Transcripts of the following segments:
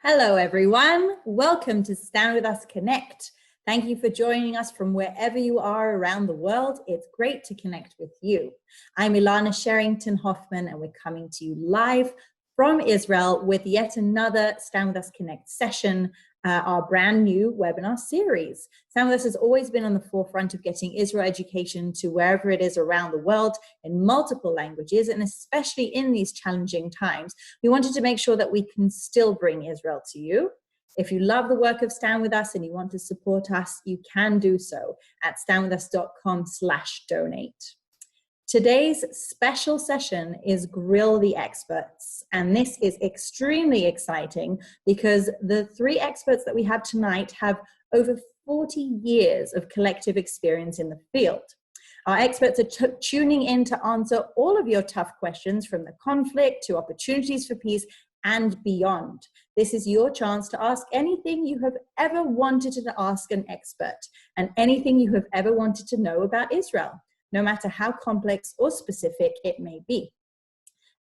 Hello, everyone. Welcome to Stand With Us Connect. Thank you for joining us from wherever you are around the world. It's great to connect with you. I'm Ilana Sherrington-Hoffman, and we're coming to you live from Israel with yet another Stand With Us Connect session, our brand new webinar series. Stand With Us has always been on the forefront of getting Israel education to wherever it is around the world in multiple languages, and especially in these challenging times, we wanted to make sure that we can still bring Israel to you. If you love the work of Stand With Us and you want to support us, you can do so at standwithus.com/donate. Today's special session is Grill the Experts, and this is extremely exciting because the three experts that we have tonight have over 40 years of collective experience in the field. Our experts are tuning in to answer all of your tough questions, from the conflict to opportunities for peace and beyond. This is your chance to ask anything you have ever wanted to ask an expert and anything you have ever wanted to know about Israel, no matter how complex or specific it may be.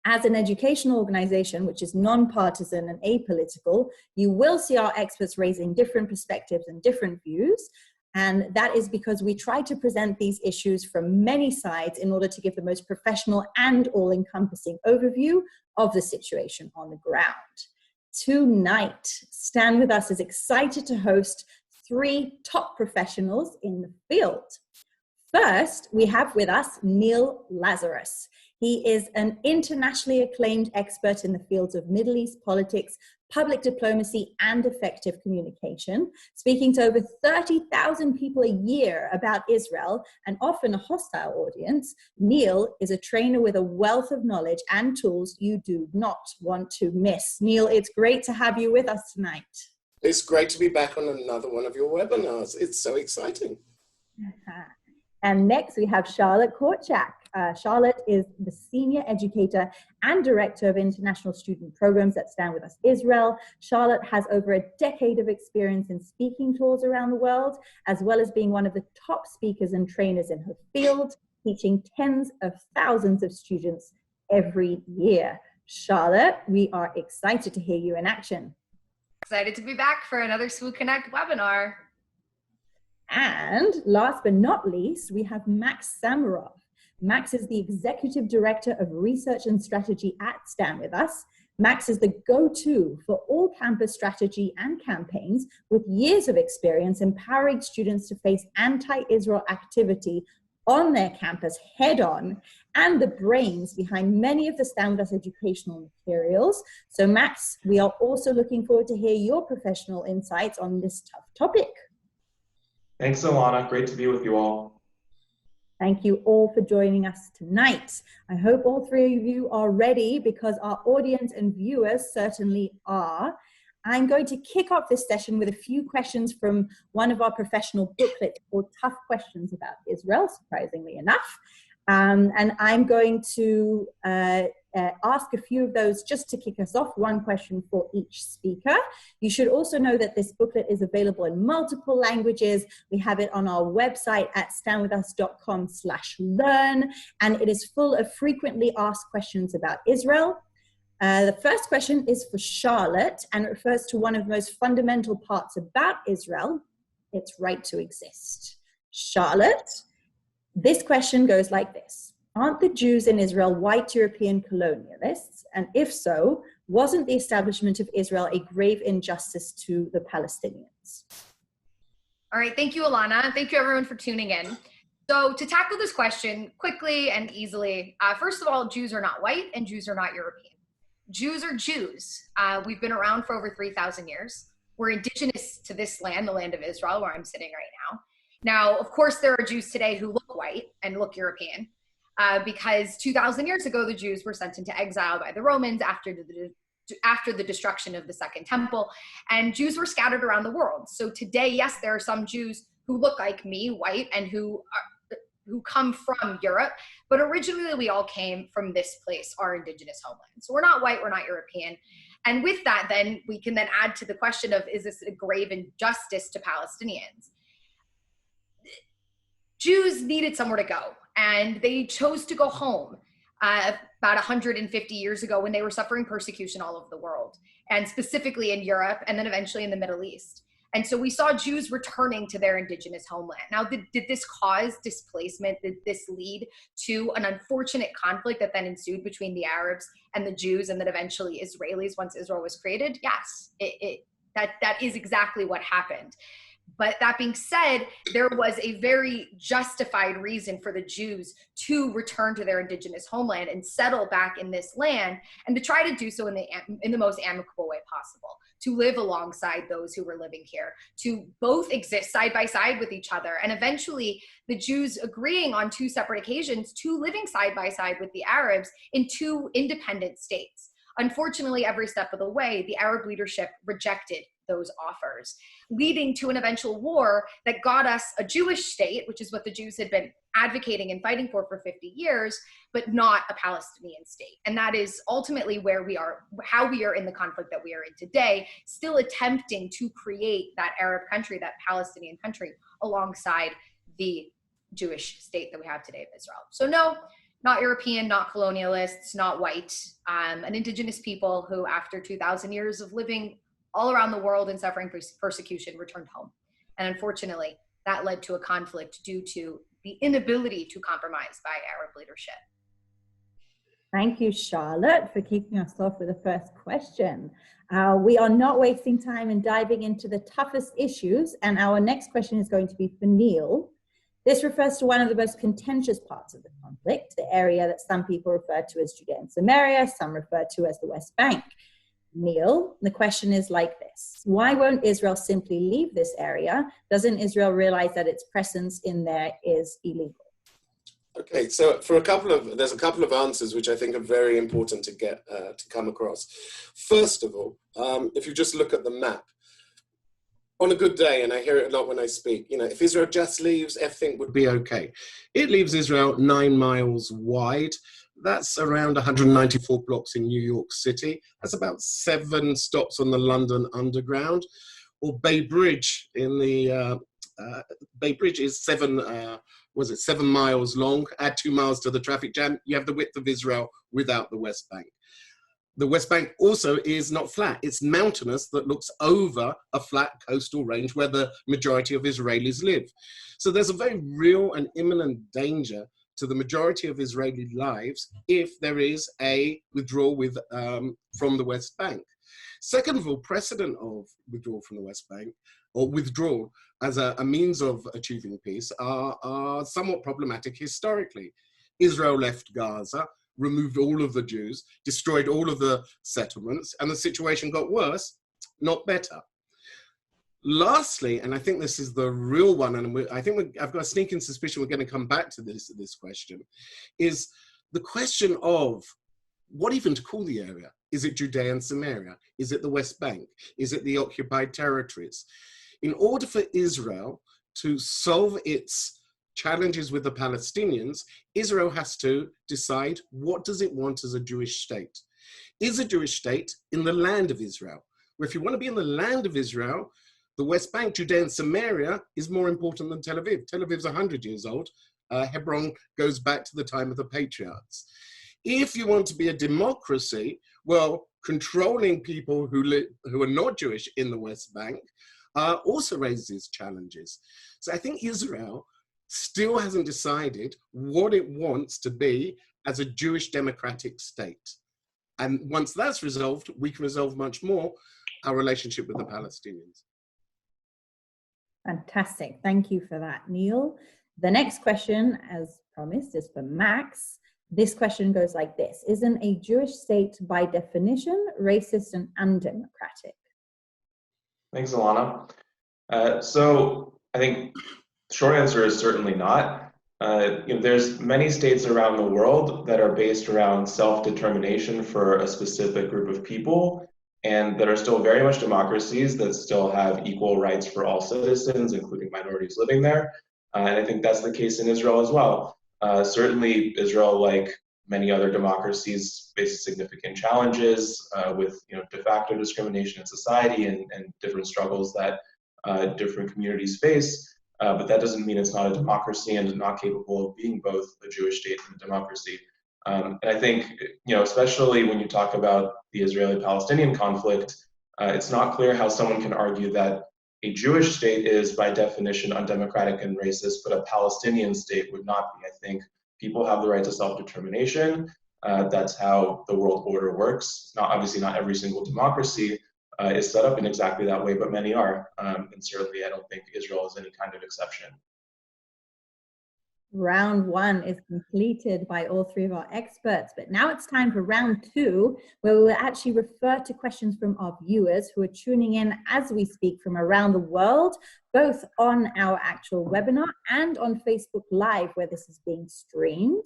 As an educational organization, which is non-partisan and apolitical, you will see our experts raising different perspectives and different views. And that is because we try to present these issues from many sides in order to give the most professional and all-encompassing overview of the situation on the ground. Tonight, Stand With Us is excited to host three top professionals in the field. First, we have with us Neil Lazarus. He is an internationally acclaimed expert in the fields of Middle East politics, public diplomacy, and effective communication, speaking to over 30,000 people a year about Israel, and often a hostile audience. Neil is a trainer with a wealth of knowledge and tools you do not want to miss. Neil, it's great to have you with us tonight. It's great to be back on another one of your webinars. It's so exciting. And next we have Charlotte Korchak. Charlotte is the Senior Educator and Director of International Student Programs at Stand With Us Israel. Charlotte has over a decade of experience in speaking tours around the world, as well as being one of the top speakers and trainers in her field, teaching tens of thousands of students every year. Charlotte, we are excited to hear you in action. Excited to be back for another SWU Connect webinar. And last but not least, we have Max Samarov. Max is the Executive Director of Research and Strategy at Stand With Us. Max is the go-to for all campus strategy and campaigns, with years of experience empowering students to face anti-Israel activity on their campus head-on, and the brains behind many of the Stand With Us educational materials. So Max, we are also looking forward to hear your professional insights on this tough topic. Thanks, Ilana. Great to be with you all. Thank you all for joining us tonight. I hope all three of you are ready, because our audience and viewers certainly are. I'm going to kick off this session with a few questions from one of our professional booklets called Tough Questions About Israel, surprisingly enough. And I'm going to ask a few of those just to kick us off, one question for each speaker. You should also know that this booklet is available in multiple languages. We have it on our website at standwithus.com/learn, and it is full of frequently asked questions about Israel. The first question is for Charlotte, and it refers to one of the most fundamental parts about Israel, its right to exist. Charlotte, this question goes like this. Aren't the Jews in Israel white European colonialists? And if so, wasn't the establishment of Israel a grave injustice to the Palestinians? All right, thank you, Ilana. Thank you, everyone, for tuning in. So to tackle this question quickly and easily, first of all, Jews are not white and Jews are not European. Jews are Jews. We've been around for over 3,000 years. We're indigenous to this land, the land of Israel, where I'm sitting right now. Now, of course, there are Jews today who look white and look European, because 2,000 years ago, the Jews were sent into exile by the Romans after the destruction of the Second Temple, and Jews were scattered around the world. So today, yes, there are some Jews who look like me, white, and who come from Europe, but originally we all came from this place, our indigenous homeland. So we're not white, we're not European. And with that, then we can then add to the question of, is this a grave injustice to Palestinians? Jews needed somewhere to go, and they chose to go home about 150 years ago when they were suffering persecution all over the world. and specifically in Europe, and then eventually in the Middle East. And so we saw Jews returning to their indigenous homeland. Now, did this cause displacement? Did this lead to an unfortunate conflict that then ensued between the Arabs and the Jews, and then eventually Israelis once Israel was created? Yes, that is exactly what happened. But that being said, there was a very justified reason for the Jews to return to their indigenous homeland and settle back in this land, and to try to do so in the most amicable way possible, to live alongside those who were living here, to both exist side by side with each other, and eventually the Jews agreeing on 2 separate occasions to living side by side with the Arabs in 2 independent states. Unfortunately, every step of the way, the Arab leadership rejected those offers, leading to an eventual war that got us a Jewish state, which is what the Jews had been advocating and fighting for 50 years, but not a Palestinian state. And that is ultimately where we are, how we are in the conflict that we are in today, still attempting to create that Arab country, that Palestinian country, alongside the Jewish state that we have today of Israel. So no, not European, not colonialists, not white, an indigenous people who, after 2,000 years of living all around the world and suffering persecution, returned home. And unfortunately, that led to a conflict due to the inability to compromise by Arab leadership. Thank you, Charlotte, for kicking us off with the first question. We are not wasting time in diving into the toughest issues, and our next question is going to be for Neil. This refers to one of the most contentious parts of the conflict, the area that some people refer to as Judea and Samaria, some refer to as the West Bank. Neil, the question is like this: why won't Israel simply leave this area? Doesn't Israel realize that its presence in there is illegal? Okay, so there's a couple of answers which I think are very important to get to come across. First of all, if you just look at the map, on a good day, and I hear it a lot when I speak, if Israel just leaves, everything would be okay. It leaves Israel 9 miles wide. That's around 194 blocks in New York City. That's about 7 stops on the London Underground. Or Bay Bridge Bay Bridge is 7 miles long. Add 2 miles to the traffic jam, you have the width of Israel without the West Bank. The West Bank also is not flat. It's mountainous, that looks over a flat coastal range where the majority of Israelis live. So there's a very real and imminent danger to the majority of Israeli lives if there is a withdrawal from the West Bank. Second of all, precedent of withdrawal from the West Bank, or withdrawal as a means of achieving peace, are somewhat problematic historically. Israel left Gaza, removed all of the Jews, destroyed all of the settlements, and the situation got worse, not better. Lastly, and I think this is the real one, and I've got a sneaking suspicion we're going to come back to this question, is the question of what even to call the area. Is it Judea and Samaria? Is it the West Bank? Is it the occupied territories? In order for Israel to solve its challenges with the Palestinians, Israel has to decide, what does it want as a Jewish state? Is a Jewish state in the land of Israel? Well, if you want to be in the land of Israel, the West Bank, Judea and Samaria, is more important than Tel Aviv. Tel Aviv's 100 years old. Hebron goes back to the time of the patriarchs. If you want to be a democracy, well, controlling people who are not Jewish in the West Bank also raises challenges. So I think Israel still hasn't decided what it wants to be as a Jewish democratic state. And once that's resolved, we can resolve much more our relationship with the Palestinians. Fantastic. Thank you for that, Neil. The next question, as promised, is for Max. This question goes like this: isn't a Jewish state by definition racist and undemocratic? Thanks, Alana. So I think the short answer is certainly not. There's many states around the world that are based around self-determination for a specific group of people, and that are still very much democracies that still have equal rights for all citizens, including minorities living there. And I think that's the case in Israel as well. Certainly Israel, like many other democracies, faces significant challenges with de facto discrimination in society and different struggles that different communities face. But that doesn't mean it's not a democracy and not capable of being both a Jewish state and a democracy. And I think, especially when you talk about the Israeli-Palestinian conflict, It's not clear how someone can argue that a Jewish state is by definition undemocratic and racist, but a Palestinian state would not be. I think people have the right to self-determination. That's how the world order works. Not obviously not every single democracy is set up in exactly that way, but many are. And certainly I don't think Israel is any kind of exception. Round one is completed by all three of our experts, but now it's time for round two, where we will actually refer to questions from our viewers who are tuning in as we speak from around the world, both on our actual webinar and on Facebook Live, where this is being streamed.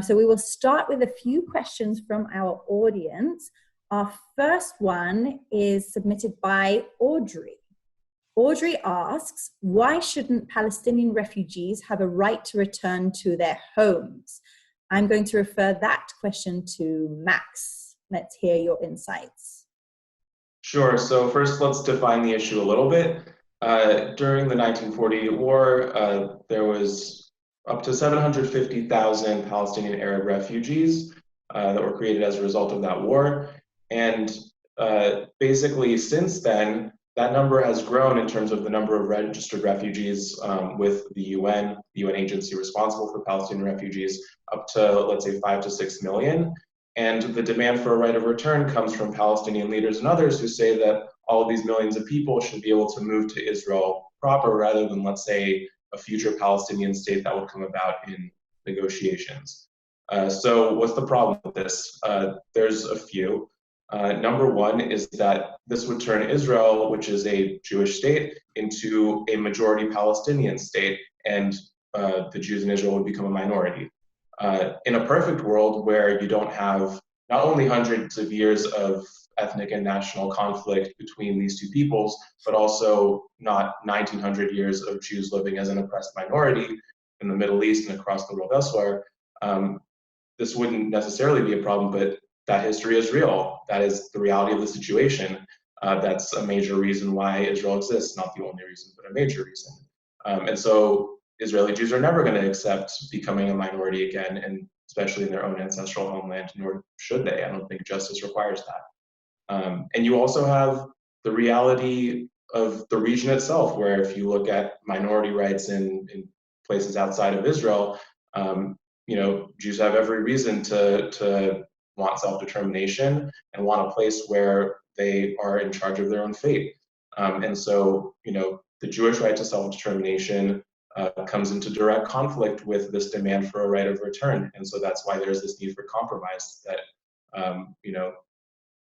So we will start with a few questions from our audience. Our first one is submitted by Audrey. Audrey asks, why shouldn't Palestinian refugees have a right to return to their homes? I'm going to refer that question to Max. Let's hear your insights. Sure, so first let's define the issue a little bit. During the 1948 war, there was up to 750,000 Palestinian Arab refugees that were created as a result of that war. And basically since then, that number has grown in terms of the number of registered refugees with the UN agency responsible for Palestinian refugees, up to, let's say, 5 to 6 million. And the demand for a right of return comes from Palestinian leaders and others who say that all of these millions of people should be able to move to Israel proper rather than, let's say, a future Palestinian state that would come about in negotiations. So what's the problem with this? There's a few. Number one is that this would turn Israel, which is a Jewish state, into a majority Palestinian state, and the Jews in Israel would become a minority. In a perfect world where you don't have not only hundreds of years of ethnic and national conflict between these two peoples, but also not 1900 years of Jews living as an oppressed minority in the Middle East and across the world elsewhere, this wouldn't necessarily be a problem, but that history is real. That is the reality of the situation. That's a major reason why Israel exists, not the only reason, but a major reason. And so Israeli Jews are never going to accept becoming a minority again, and especially in their own ancestral homeland, nor should they. I don't think justice requires that. And you also have the reality of the region itself, where if you look at minority rights in places outside of Israel, Jews have every reason to want self-determination and want a place where they are in charge of their own fate. And so, the Jewish right to self-determination comes into direct conflict with this demand for a right of return. And so that's why there's this need for compromise that,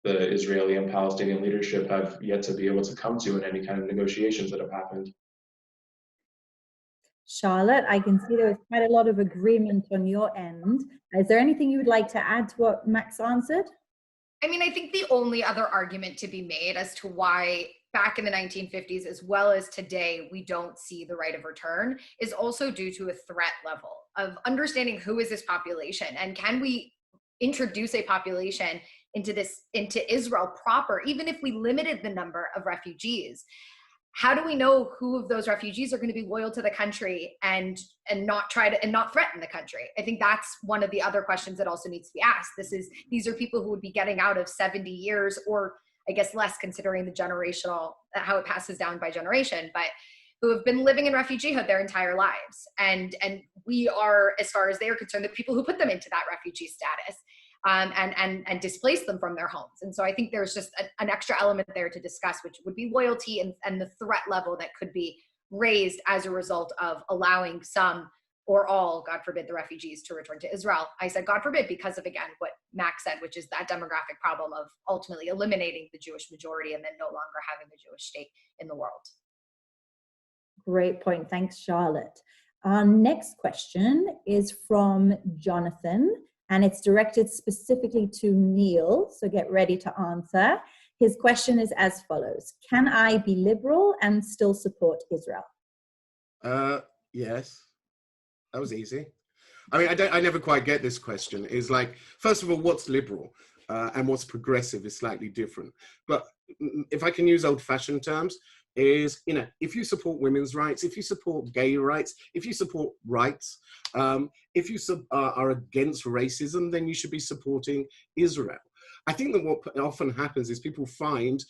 the Israeli and Palestinian leadership have yet to be able to come to in any kind of negotiations that have happened. Charlotte, I can see there was quite a lot of agreement on your end. Is there anything you would like to add to what Max answered? I think the only other argument to be made as to why back in the 1950s, as well as today, we don't see the right of return is also due to a threat level of understanding who is this population and can we introduce a population into Israel proper, even if we limited the number of refugees. How do we know who of those refugees are going to be loyal to the country and not threaten the country? I think that's one of the other questions that also needs to be asked. These are people who would be getting out of 70 years, or I guess less considering the generational, how it passes down by generation, but who have been living in refugeehood their entire lives. And we are, as far as they are concerned, the people who put them into that refugee status. And displace them from their homes. And so I think there's just an extra element there to discuss, which would be loyalty and the threat level that could be raised as a result of allowing some or all, God forbid, the refugees to return to Israel. I said God forbid because of, again, what Max said, which is that demographic problem of ultimately eliminating the Jewish majority and then no longer having the Jewish state in the world. Great point. Thanks, Charlotte. Our next question is from Jonathan, and it's directed specifically to Neil, so get ready to answer. His question is as follows. Can I be liberal and still support Israel? Yes. That was easy. I never quite get this question. It's like, first of all, what's liberal and what's progressive is slightly different. But if I can use old-fashioned terms, is, if you support women's rights, if you support gay rights, if you support rights, if you are against racism, then you should be supporting Israel. I think that what often happens is people find,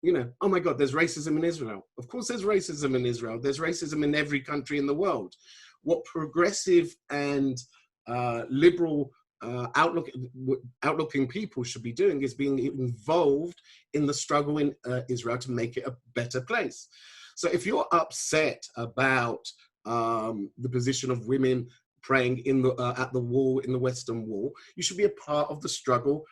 you know, oh my God, there's racism in Israel. Of course there's racism in Israel. There's racism in every country in the world. What progressive and liberal outlooking people should be doing is being involved in the struggle in Israel to make it a better place. So if you're upset about the position of women praying in the at the wall, in the Western Wall, you should be a part of the struggle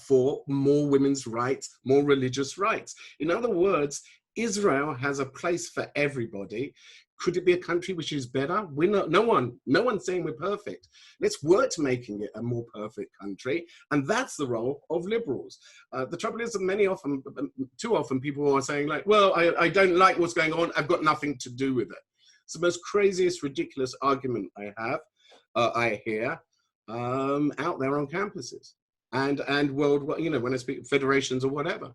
for more women's rights, more religious rights. In other words, Israel has a place for everybody. Could it be a country which is better? We're not, no one's saying we're perfect. Let's work to making it a more perfect country. And that's the role of liberals. The trouble is that too often people are saying like, well, I don't like what's going on. I've got nothing to do with it. It's the most craziest, ridiculous argument I hear out there on campuses and world, you know, when I speak federations or whatever.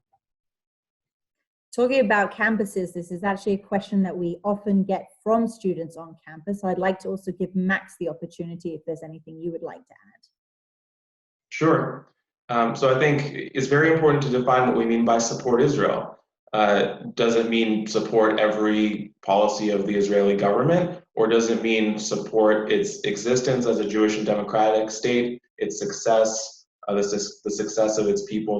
Talking about campuses, this is actually a question that we often get from students on campus. I'd like to also give Max the opportunity if there's anything you would like to add. Sure. So I think it's very important to define what we mean by support Israel. Does it mean support every policy of the Israeli government, or does it mean support its existence as a Jewish and democratic state, its success, the success of its people,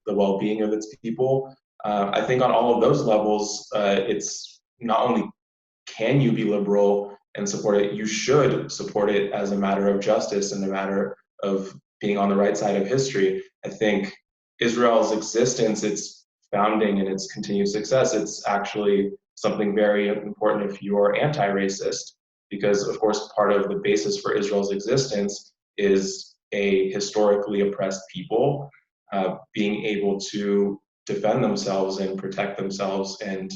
the well-being of its people? I think on all of those levels, it's not only can you be liberal and support it, you should support it as a matter of justice and a matter of being on the right side of history. I think Israel's existence, its founding and its continued success, it's actually something very important if you're anti-racist, because of course part of the basis for Israel's existence is a historically oppressed people being able to defend themselves and protect themselves and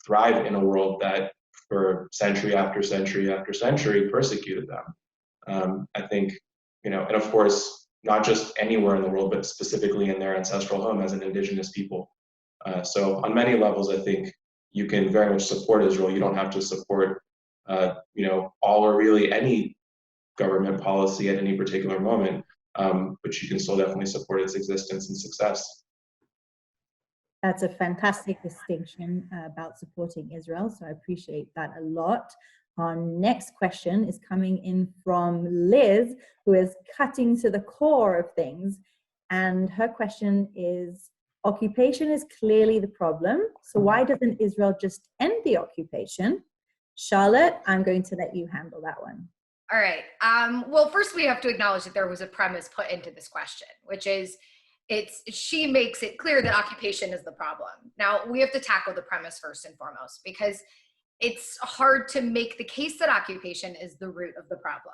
thrive in a world that for century after century after century persecuted them. I think, and of course, not just anywhere in the world, but specifically in their ancestral home as an indigenous people. So on many levels, I think you can very much support Israel. You don't have to support, all or really any government policy at any particular moment, but you can still definitely support its existence and success. That's a fantastic distinction about supporting Israel, so I appreciate that a lot. Our next question is coming in from Liz, who is cutting to the core of things. And her question is, occupation is clearly the problem, so why doesn't Israel just end the occupation? Charlotte, I'm going to let you handle that one. All right. Well, first we have to acknowledge that there was a premise put into this question, which is she makes it clear that occupation is the problem. Now, we have to tackle the premise first and foremost, because it's hard to make the case that occupation is the root of the problem.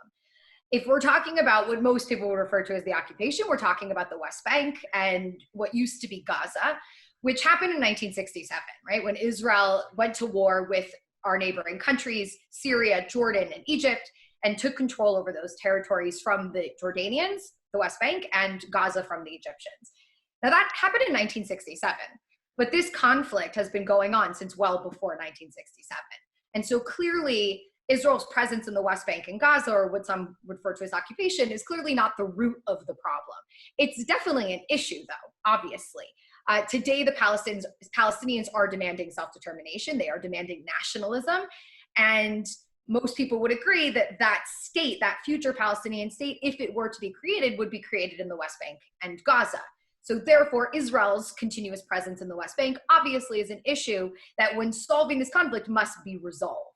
If we're talking about what most people would refer to as the occupation, we're talking about the West Bank and what used to be Gaza, which happened in 1967, right? When Israel went to war with our neighboring countries, Syria, Jordan, and Egypt, and took control over those territories from the Jordanians, the West Bank, and Gaza from the Egyptians. Now that happened in 1967, but this conflict has been going on since well before 1967. And so clearly Israel's presence in the West Bank and Gaza, or what some refer to as occupation, is clearly not the root of the problem. It's definitely an issue though, obviously. Today, the Palestinians are demanding self-determination. They are demanding nationalism. And most people would agree that that state, that future Palestinian state, if it were to be created, would be created in the West Bank and Gaza. So therefore, Israel's continuous presence in the West Bank obviously is an issue that when solving this conflict must be resolved.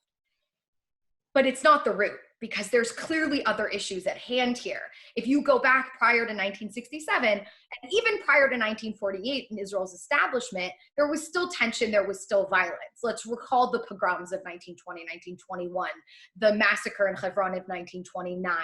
But it's not the root, because there's clearly other issues at hand here. If you go back prior to 1967, and even prior to 1948 in Israel's establishment, there was still tension, there was still violence. Let's recall the pogroms of 1920, 1921, the massacre in Hebron of 1929,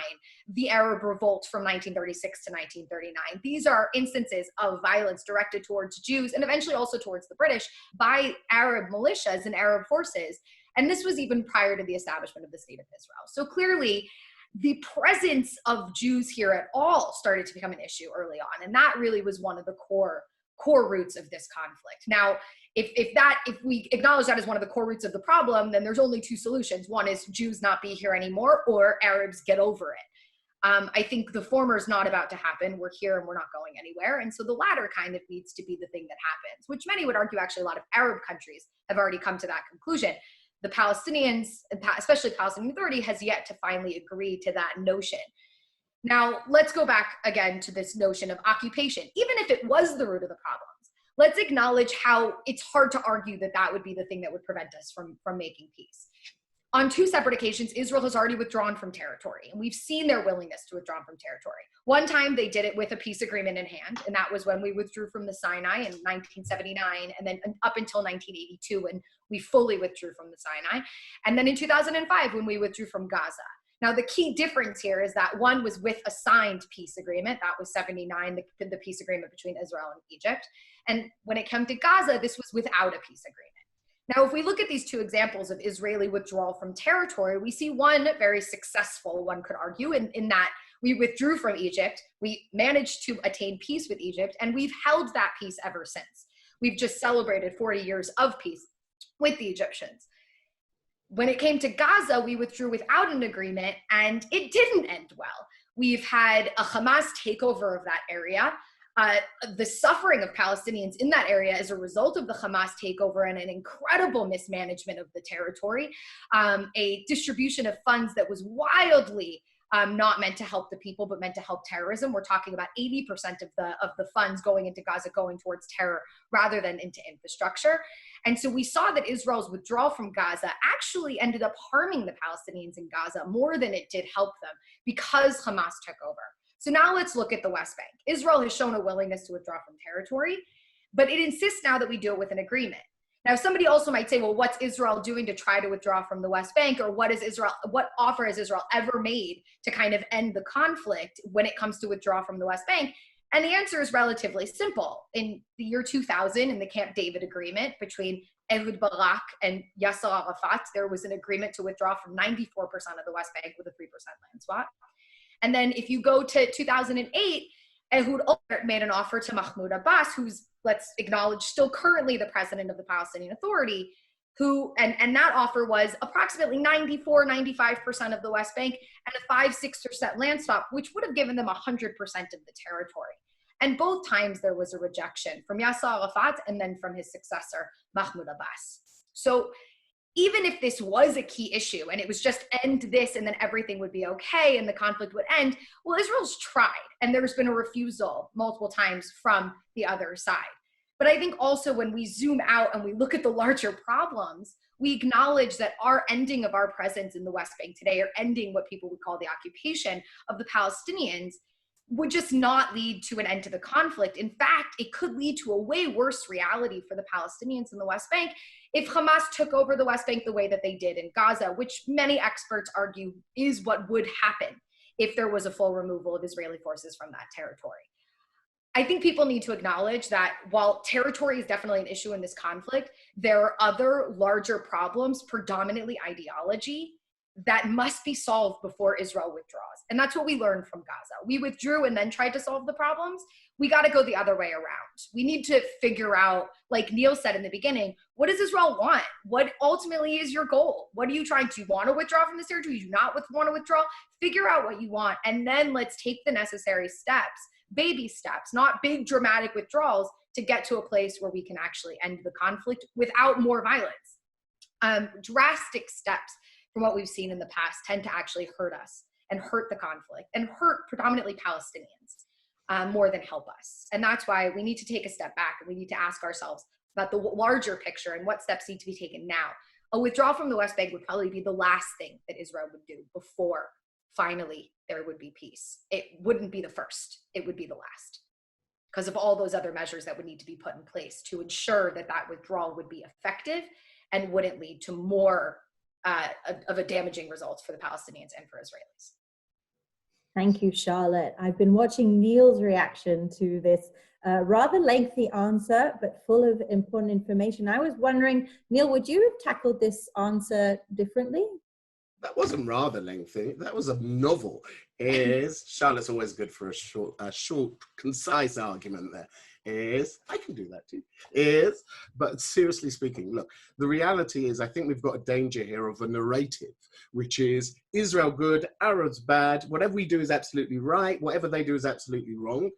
the Arab revolt from 1936 to 1939. These are instances of violence directed towards Jews and eventually also towards the British by Arab militias and Arab forces. And this was even prior to the establishment of the State of Israel. So clearly, the presence of Jews here at all started to become an issue early on. And that really was one of the core roots of this conflict. Now, if we acknowledge that as one of the core roots of the problem, then there's only two solutions. One is Jews not be here anymore, or Arabs get over it. I think the former is not about to happen. We're here and we're not going anywhere. And so the latter kind of needs to be the thing that happens, which many would argue actually a lot of Arab countries have already come to that conclusion. The Palestinians, especially Palestinian Authority, has yet to finally agree to that notion. Now, let's go back again to this notion of occupation. Even if it was the root of the problems, let's acknowledge how it's hard to argue that that would be the thing that would prevent us from making peace. On two separate occasions, Israel has already withdrawn from territory, and we've seen their willingness to withdraw from territory. One time they did it with a peace agreement in hand, and that was when we withdrew from the Sinai in 1979, and then up until 1982 when we fully withdrew from the Sinai, and then in 2005 when we withdrew from Gaza. Now, the key difference here is that one was with a signed peace agreement. That was 79, the peace agreement between Israel and Egypt. And when it came to Gaza, this was without a peace agreement. Now, if we look at these two examples of Israeli withdrawal from territory, we see one very successful, one could argue, in that we withdrew from Egypt, we managed to attain peace with Egypt, and we've held that peace ever since. We've just celebrated 40 years of peace with the Egyptians. When it came to Gaza, we withdrew without an agreement, and it didn't end well. We've had a Hamas takeover of that area. The suffering of Palestinians in that area as a result of the Hamas takeover and an incredible mismanagement of the territory, a distribution of funds that was wildly not meant to help the people, but meant to help terrorism. We're talking about 80% of the funds going into Gaza going towards terror rather than into infrastructure. And so we saw that Israel's withdrawal from Gaza actually ended up harming the Palestinians in Gaza more than it did help them because Hamas took over. So now let's look at the West Bank. Israel has shown a willingness to withdraw from territory, but it insists now that we do it with an agreement. Now, somebody also might say, well, what's Israel doing to try to withdraw from the West Bank? Or what offer has Israel ever made to kind of end the conflict when it comes to withdraw from the West Bank? And the answer is relatively simple. In the year 2000, in the Camp David agreement between Ehud Barak and Yasser Arafat, there was an agreement to withdraw from 94% of the West Bank with a 3% land swap. And then if you go to 2008, Ehud Olmert made an offer to Mahmoud Abbas, who's, let's acknowledge, still currently the president of the Palestinian Authority, and that offer was approximately 94-95% of the West Bank and a 5-6% land swap, which would have given them 100% of the territory. And both times there was a rejection from Yasser Arafat and then from his successor, Mahmoud Abbas. So even if this was a key issue and it was just end this and then everything would be okay and the conflict would end, well, Israel's tried and there's been a refusal multiple times from the other side. But I think also when we zoom out and we look at the larger problems, we acknowledge that our ending of our presence in the West Bank today, or ending what people would call the occupation of the Palestinians, would just not lead to an end to the conflict. In fact, it could lead to a way worse reality for the Palestinians in the West Bank if Hamas took over the West Bank the way that they did in Gaza, which many experts argue is what would happen if there was a full removal of Israeli forces from that territory. I think people need to acknowledge that while territory is definitely an issue in this conflict, there are other larger problems, predominantly ideology, that must be solved before Israel withdraws. And that's what we learned from Gaza. We withdrew and then tried to solve the problems. We got to go the other way around. We need to figure out, like Neil said in the beginning, what does Israel want? What ultimately is your goal? What are you trying to want to withdraw from this territory? Do you not want to withdraw? Figure out what you want. And then let's take the necessary steps, baby steps, not big dramatic withdrawals, to get to a place where we can actually end the conflict without more violence. Drastic steps from what we've seen in the past tend to actually hurt us and hurt the conflict and hurt predominantly Palestinians more than help us. And that's why we need to take a step back and we need to ask ourselves about the larger picture and what steps need to be taken now. A withdrawal from the West Bank would probably be the last thing that Israel would do before finally there would be peace. It wouldn't be the first, it would be the last, because of all those other measures that would need to be put in place to ensure that that withdrawal would be effective and wouldn't lead to more of a damaging results for the Palestinians and for Israelis. Thank you, Charlotte. I've been watching Neil's reaction to this rather lengthy answer, but full of important information. I was wondering, Neil, would you have tackled this answer differently? That wasn't rather lengthy. That was a novel. Charlotte's always good for a short, concise argument there. is, I can do that too, but seriously speaking, look, the reality is I think we've got a danger here of a narrative, which is Israel good, Arabs bad, whatever we do is absolutely right, whatever they do is absolutely wrong,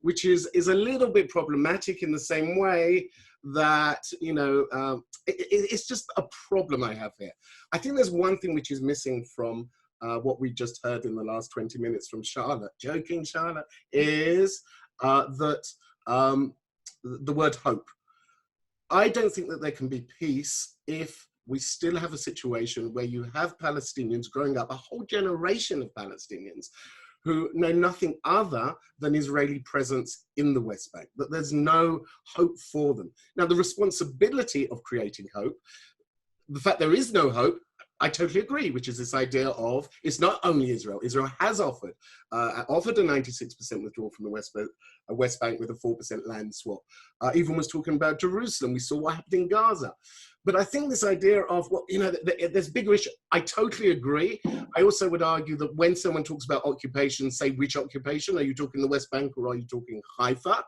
which is a little bit problematic in the same way that, it's just a problem I have here. I think there's one thing which is missing from what we just heard in the last 20 minutes from Charlotte, joking Charlotte, is that the word hope. I don't think that there can be peace if we still have a situation where you have Palestinians growing up, a whole generation of Palestinians who know nothing other than Israeli presence in the West Bank, that there's no hope for them. Now, the responsibility of creating hope, the fact there is no hope, I totally agree, which is this idea of, it's not only Israel. Israel has offered a 96% withdrawal from the West Bank with a 4% land swap. Even was talking about Jerusalem. We saw what happened in Gaza. But I think this idea of, there's bigger issue. I totally agree. I also would argue that when someone talks about occupation, say which occupation? Are you talking the West Bank or are you talking Haifa?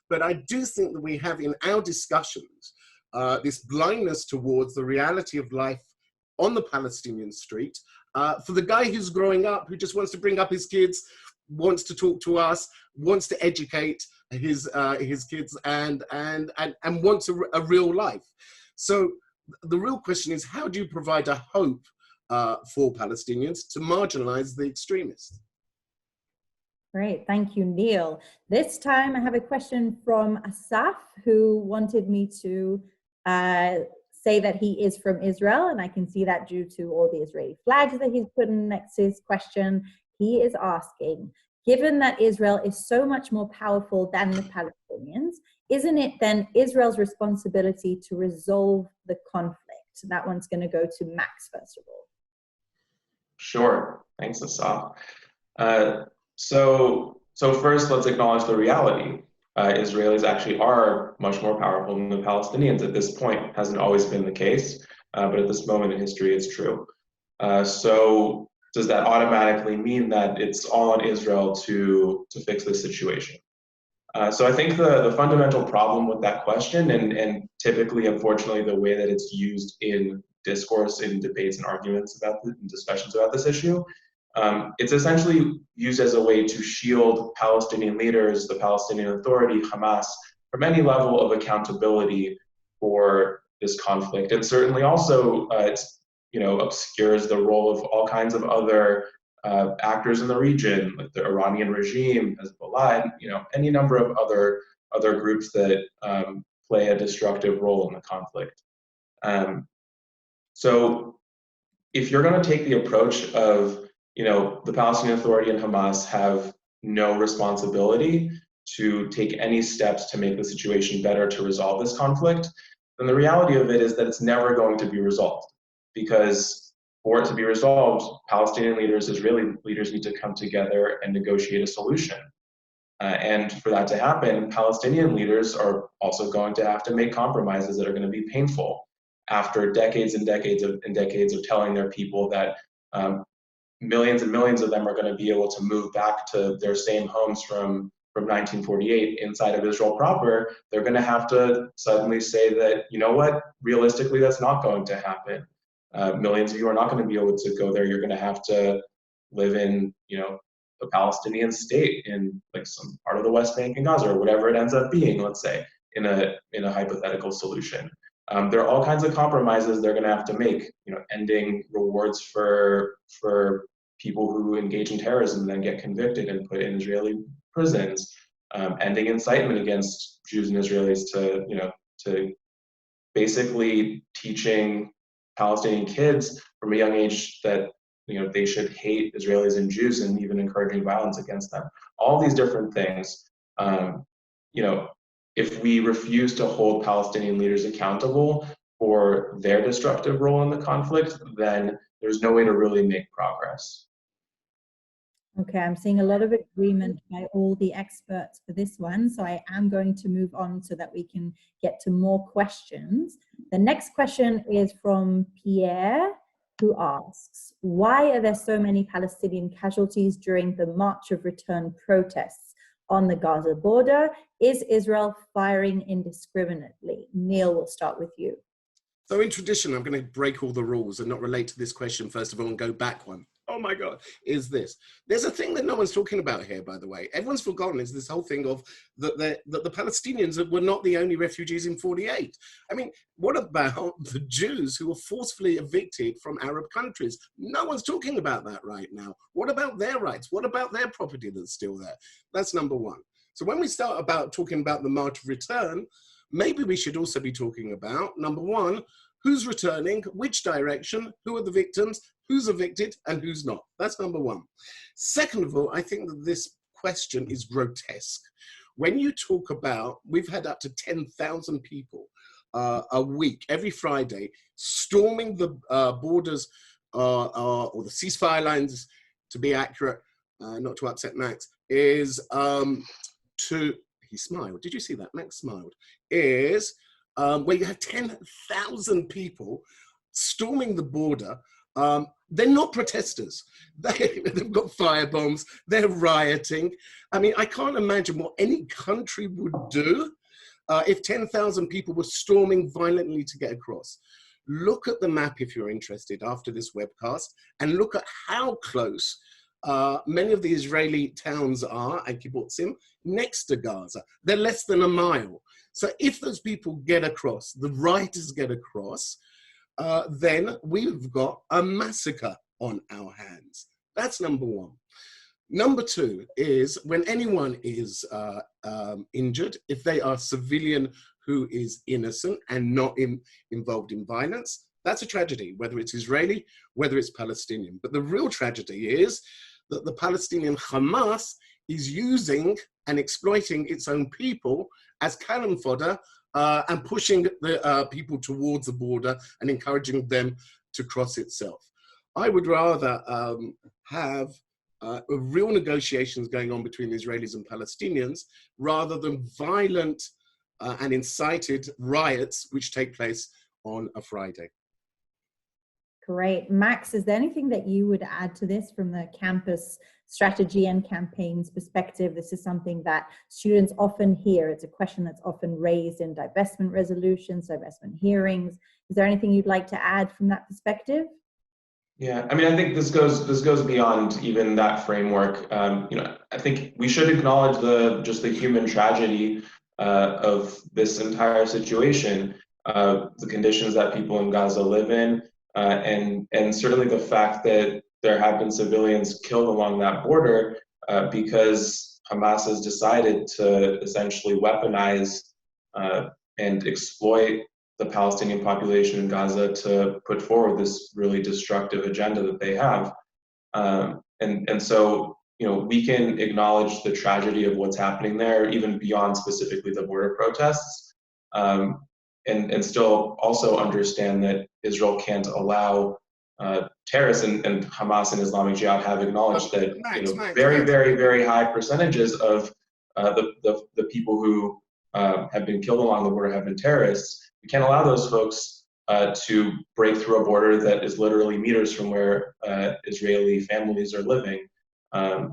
But I do think that we have in our discussions this blindness towards the reality of life on the Palestinian street, for the guy who's growing up, who just wants to bring up his kids, wants to talk to us, wants to educate his kids, and wants a real life. So the real question is, how do you provide a hope for Palestinians to marginalize the extremists? Great, thank you, Neil. This time I have a question from Asaf, who wanted me to say that he is from Israel, and I can see that due to all the Israeli flags that he's put in next to his question. He is asking, given that Israel is so much more powerful than the Palestinians, isn't it then Israel's responsibility to resolve the conflict? That one's going to go to Max, first of all. Sure, thanks, Asaf. So first, let's acknowledge the reality. Israelis actually are much more powerful than the Palestinians at this point. Hasn't always been the case, but at this moment in history, it's true. So does that automatically mean that it's all on Israel to fix this situation? So I think the fundamental problem with that question, and typically, unfortunately, the way that it's used in discourse, in debates and arguments and discussions about this issue, it's essentially used as a way to shield Palestinian leaders, the Palestinian Authority, Hamas, from any level of accountability for this conflict. And certainly also, obscures the role of all kinds of other actors in the region, like the Iranian regime, Hezbollah, any number of other groups that play a destructive role in the conflict. So if you're going to take the approach of, the Palestinian Authority and Hamas have no responsibility to take any steps to make the situation better to resolve this conflict, then the reality of it is that it's never going to be resolved. Because for it to be resolved, Palestinian leaders, Israeli leaders need to come together and negotiate a solution. And for that to happen, Palestinian leaders are also going to have to make compromises that are going to be painful after decades and decades of telling their people that millions and millions of them are going to be able to move back to their same homes from 1948 inside of Israel proper. They're going to have to suddenly say that, realistically, that's not going to happen. Millions of you are not going to be able to go there. You're going to have to live in, a Palestinian state in like some part of the West Bank and Gaza, or whatever it ends up being, let's say, in a hypothetical solution. There are all kinds of compromises they're going to have to make, ending rewards for people who engage in terrorism and then get convicted and put in Israeli prisons, ending incitement against Jews and Israelis to basically teaching Palestinian kids from a young age that they should hate Israelis and Jews, and even encouraging violence against them. All these different things, if we refuse to hold Palestinian leaders accountable for their destructive role in the conflict, then there's no way to really make progress. Okay, I'm seeing a lot of agreement by all the experts for this one, so I am going to move on so that we can get to more questions. The next question is from Pierre, who asks, why are there so many Palestinian casualties during the March of Return protests? on the Gaza border? Is Israel firing indiscriminately? Neil, we'll start with you. So in tradition, I'm going to break all the rules and not relate to this question first of all and go back one. Oh my God, is this. There's a thing that no one's talking about here, by the way. Everyone's forgotten is this whole thing of that the Palestinians were not the only refugees in 48. I mean, what about the Jews who were forcefully evicted from Arab countries? No one's talking about that right now. What about their rights? What about their property that's still there? That's number one. So when we start about talking about the march of return, maybe we should also be talking about, number one, who's returning, which direction, who are the victims, who's evicted, and who's not. That's number one. Second of all, I think that this question is grotesque. When you talk about, we've had up to 10,000 people a week, every Friday, storming the borders or the ceasefire lines, to be accurate, not to upset Max, is he smiled. Did you see that? Max smiled. Is where you have 10,000 people storming the border. They're not protesters. They've got firebombs. They're rioting. I mean, I can't imagine what any country would do if 10,000 people were storming violently to get across. Look at the map if you're interested after this webcast and look at how close many of the Israeli towns are, and kibbutzim, next to Gaza. They're less than a mile. So if those people get across, the rioters get across, then we've got a massacre on our hands. That's number one. Number two is when anyone is injured, if they are civilian who is innocent and not involved in violence, that's a tragedy, whether it's Israeli, whether it's Palestinian. But the real tragedy is that the Palestinian Hamas is using and exploiting its own people as cannon fodder and pushing the people towards the border and encouraging them to cross itself. I would rather have real negotiations going on between the Israelis and Palestinians rather than violent and incited riots which take place on a Friday. Great. Max, is there anything that you would add to this from the campus strategy and campaigns perspective? This is something that students often hear. It's a question that's often raised in divestment resolutions, divestment hearings. Is there anything you'd like to add from that perspective? Yeah, I mean, I think this goes beyond even that framework. I think we should acknowledge just the human tragedy of this entire situation, the conditions that people in Gaza live in. And certainly the fact that there have been civilians killed along that border because Hamas has decided to essentially weaponize and exploit the Palestinian population in Gaza to put forward this really destructive agenda that they have. And so, we can acknowledge the tragedy of what's happening there, even beyond specifically the border protests. And still also understand that Israel can't allow terrorists, and Hamas and Islamic Jihad have acknowledged that very, very, very high percentages of the people who have been killed along the border have been terrorists. We can't allow those folks to break through a border that is literally meters from where Israeli families are living.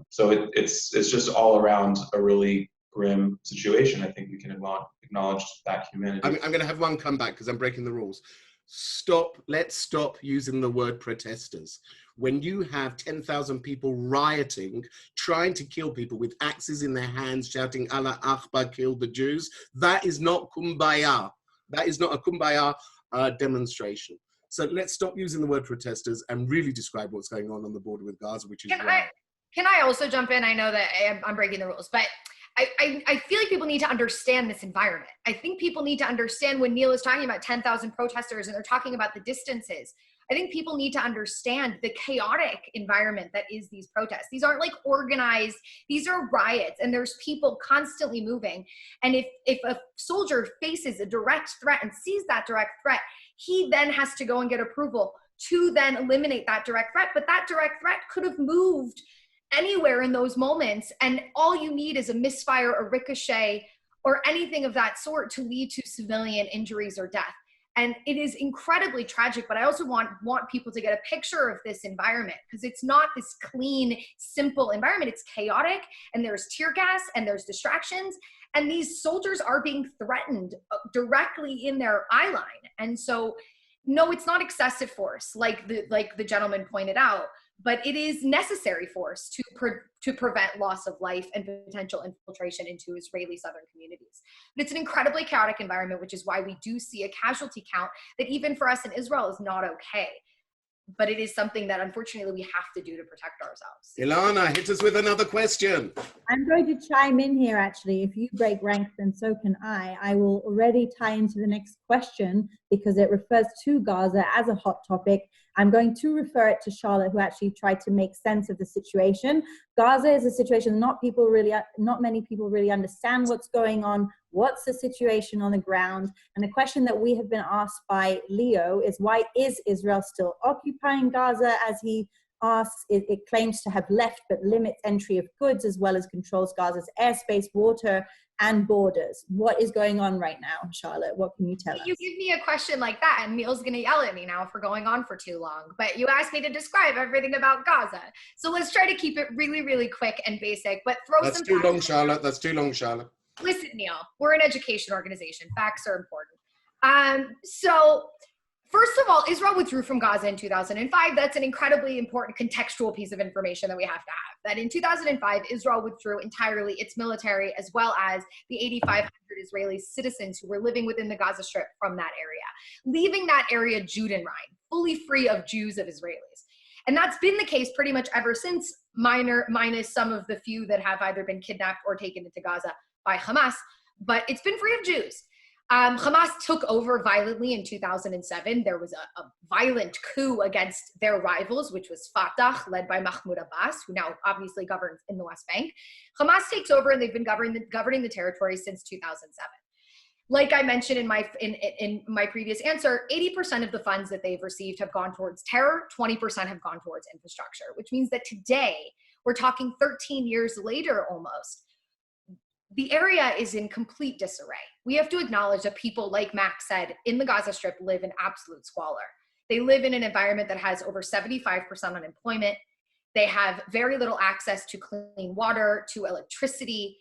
So it's just all around a really grim situation. I think we can acknowledge that humanity. I'm going to have one come back because I'm breaking the rules. Let's stop using the word protesters. When you have 10,000 people rioting, trying to kill people with axes in their hands, shouting Allah Akbar, kill the Jews, that is not kumbaya. That is not a kumbaya demonstration. So let's stop using the word protesters and really describe what's going on the border with Gaza, which is Can I also jump in? I know that I'm breaking the rules, but I feel like people need to understand this environment. I think people need to understand when Neil is talking about 10,000 protesters and they're talking about the distances. I think people need to understand the chaotic environment that is these protests. These aren't like organized, these are riots, and there's people constantly moving. And if a soldier faces a direct threat and sees that direct threat, he then has to go and get approval to then eliminate that direct threat. But that direct threat could have moved anywhere in those moments, and all you need is a misfire, a ricochet, or anything of that sort to lead to civilian injuries or death. And it is incredibly tragic, but I also want people to get a picture of this environment, because it's not this clean, simple environment. It's chaotic, and there's tear gas, and there's distractions, and these soldiers are being threatened directly in their eye line. And so, no, it's not excessive force, like the gentleman pointed out, but it is necessary force to prevent loss of life and potential infiltration into Israeli southern communities. But it's an incredibly chaotic environment, which is why we do see a casualty count that even for us in Israel is not okay. But it is something that unfortunately we have to do to protect ourselves. Ilana, hit us with another question. I'm going to chime in here, actually. If you break rank, then so can I. I will already tie into the next question because it refers to Gaza as a hot topic. I'm going to refer it to Charlotte, who actually tried to make sense of the situation. Gaza is a situation not many people really understand what's going on. What's the situation on the ground? And the question that we have been asked by Leo is, why is Israel still occupying Gaza? As he asks, it claims to have left but limits entry of goods, as well as controls Gaza's airspace, water, and borders. What is going on right now, Charlotte? What can you tell us? You give me a question like that, and Neil's going to yell at me now for going on for too long. But you asked me to describe everything about Gaza. So let's try to keep it really, really quick and basic, but throw some... That's too long, Charlotte. That's too long, Charlotte. Listen, Neil, we're an education organization. Facts are important. So first of all, Israel withdrew from Gaza in 2005. That's an incredibly important contextual piece of information that we have to have. That in 2005, Israel withdrew entirely its military, as well as the 8,500 Israeli citizens who were living within the Gaza Strip from that area, leaving that area Judenrein, fully free of Jews, of Israelis. And that's been the case pretty much ever since, minus some of the few that have either been kidnapped or taken into Gaza by Hamas, but it's been free of Jews. Hamas took over violently in 2007. There was a violent coup against their rivals, which was Fatah, led by Mahmoud Abbas, who now obviously governs in the West Bank. Hamas takes over, and they've been governing the territory since 2007. Like I mentioned in my previous answer, 80% of the funds that they've received have gone towards terror, 20% have gone towards infrastructure, which means that today, we're talking 13 years later almost, the area is in complete disarray. We have to acknowledge that people, like Max said, in the Gaza Strip live in absolute squalor. They live in an environment that has over 75% unemployment. They have very little access to clean water, to electricity.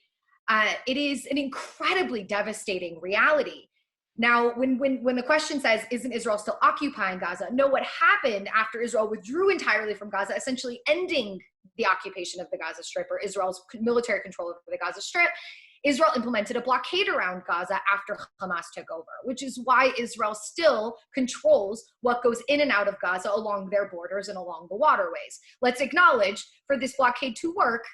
It is an incredibly devastating reality. Now, when the question says, isn't Israel still occupying Gaza? No, what happened after Israel withdrew entirely from Gaza, essentially ending the occupation of the Gaza Strip, or Israel's military control over the Gaza Strip, Israel implemented a blockade around Gaza after Hamas took over, which is why Israel still controls what goes in and out of Gaza along their borders and along the waterways. Let's acknowledge, for this blockade to work,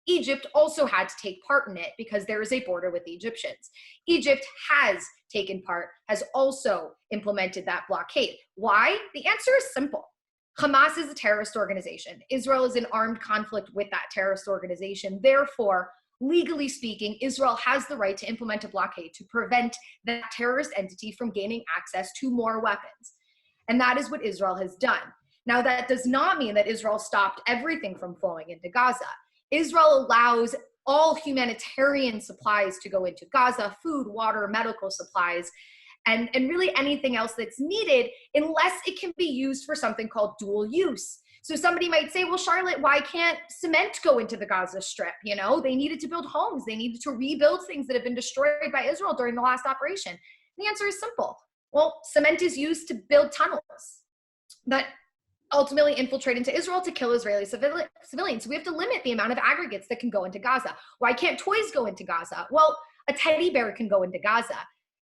Egypt also had to take part in it because there is a border with the Egyptians. Egypt has taken part, has also implemented that blockade. Why? The answer is simple. Hamas is a terrorist organization. Israel is in armed conflict with that terrorist organization. Therefore, legally speaking, Israel has the right to implement a blockade to prevent that terrorist entity from gaining access to more weapons. And that is what Israel has done. Now, that does not mean that Israel stopped everything from flowing into Gaza. Israel allows all humanitarian supplies to go into Gaza, food, water, medical supplies, and really anything else that's needed, unless it can be used for something called dual use. So somebody might say, well, Charlotte, why can't cement go into the Gaza Strip? You know, they needed to build homes. They needed to rebuild things that have been destroyed by Israel during the last operation. The answer is simple. Well, cement is used to build tunnels that ultimately infiltrate into Israel to kill Israeli civilians. So we have to limit the amount of aggregates that can go into Gaza. Why can't toys go into Gaza? Well, a teddy bear can go into Gaza,